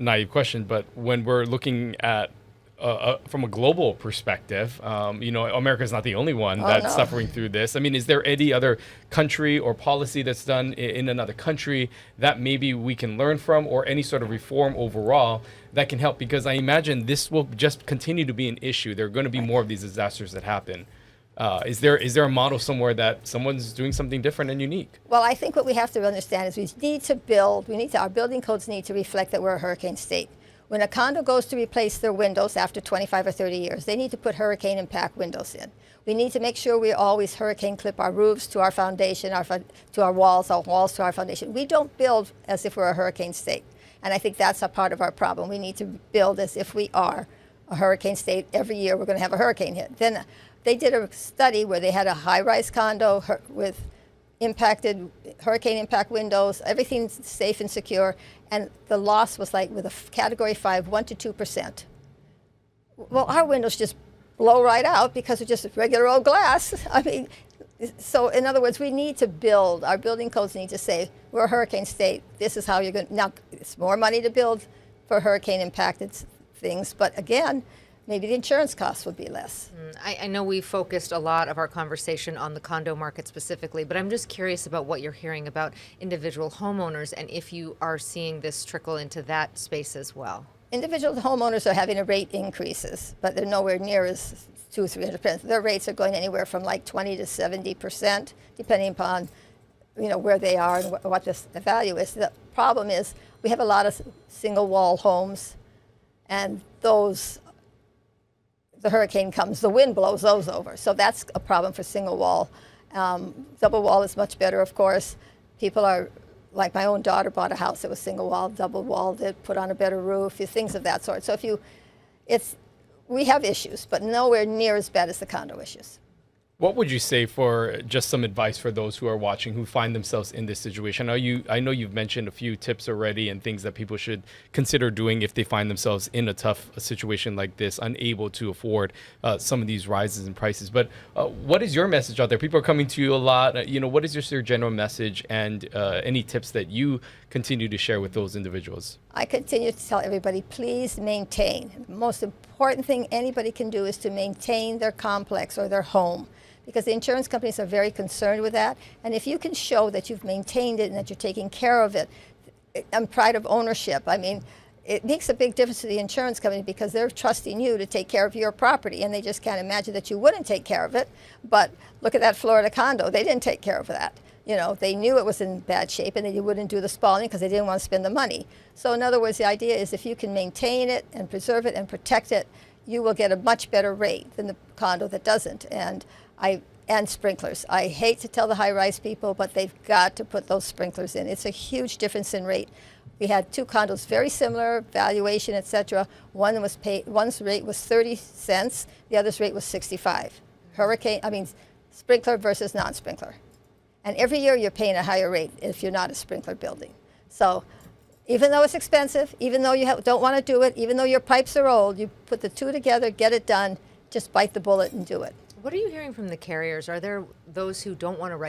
naive question, but when we're looking at from a global perspective, America is not the only one Oh, that's no. suffering through this. I mean, is there any other country or policy that's done in another country that maybe we can learn from, or any sort of reform overall that can help? Because I imagine this will just continue to be an issue. There are going to be more of these disasters that happen. Is there a model somewhere that someone's doing something different and unique? Well, I think what we have to understand is our building codes need to reflect that we're a hurricane state. When a condo goes to replace their windows after 25 or 30 years, they need to put hurricane impact windows in. We need to make sure we always hurricane clip our roofs to our foundation, to our walls to our foundation. We don't build as if we're a hurricane state. And I think that's a part of our problem. We need to build as if we are a hurricane state. Every year we're going to have a hurricane hit. Then they did a study where they had a high-rise condo with hurricane impact windows, everything's safe and secure, and the loss was like with a category 5, 1 to 2%. Well, our windows just blow right out because it's just regular old glass. I mean, so in other words, we need to build, our building codes need to say, we're a hurricane state, this is how you're going to, now it's more money to build for hurricane impacted things, but again, maybe the insurance costs would be less. I know we focused a lot of our conversation on the condo market specifically, but I'm just curious about what you're hearing about individual homeowners and if you are seeing this trickle into that space as well. Individual homeowners are having a rate increases, but they're nowhere near as 200-300%. Their rates are going anywhere from like 20 to 70%, depending upon where they are and what the value is. The problem is we have a lot of single wall homes, and the hurricane comes, the wind blows those over. So that's a problem for single wall. Double wall is much better, of course. People are, like my own daughter bought a house that was single wall, double walled it, put on a better roof, things of that sort. So we have issues, but nowhere near as bad as the condo issues. What would you say for just some advice for those who are watching who find themselves in this situation? I know you've mentioned a few tips already and things that people should consider doing if they find themselves in a tough situation like this, unable to afford some of these rises in prices. But what is your message out there? People are coming to you a lot. What is your general message, and any tips that you continue to share with those individuals? I continue to tell everybody, please maintain. The most important thing anybody can do is to maintain their complex or their home, because the insurance companies are very concerned with that. And if you can show that you've maintained it and that you're taking care of it, and pride of ownership, I mean, it makes a big difference to the insurance company because they're trusting you to take care of your property, and they just can't imagine that you wouldn't take care of it. But look at that Florida condo. They didn't take care of that. They knew it was in bad shape, and they wouldn't do the spalling because they didn't want to spend the money. So in other words, the idea is if you can maintain it and preserve it and protect it, you will get a much better rate than the condo that doesn't. And sprinklers. I hate to tell the high-rise people, but they've got to put those sprinklers in. It's a huge difference in rate. We had two condos, very similar, valuation, etc. One's rate was 30 cents, the other's rate was 65. Sprinkler versus non-sprinkler. And every year you're paying a higher rate if you're not a sprinkler building. So even though it's expensive, even though you don't want to do it, even though your pipes are old, you put the two together, get it done, just bite the bullet and do it. What are you hearing from the carriers? Are there those who don't want to write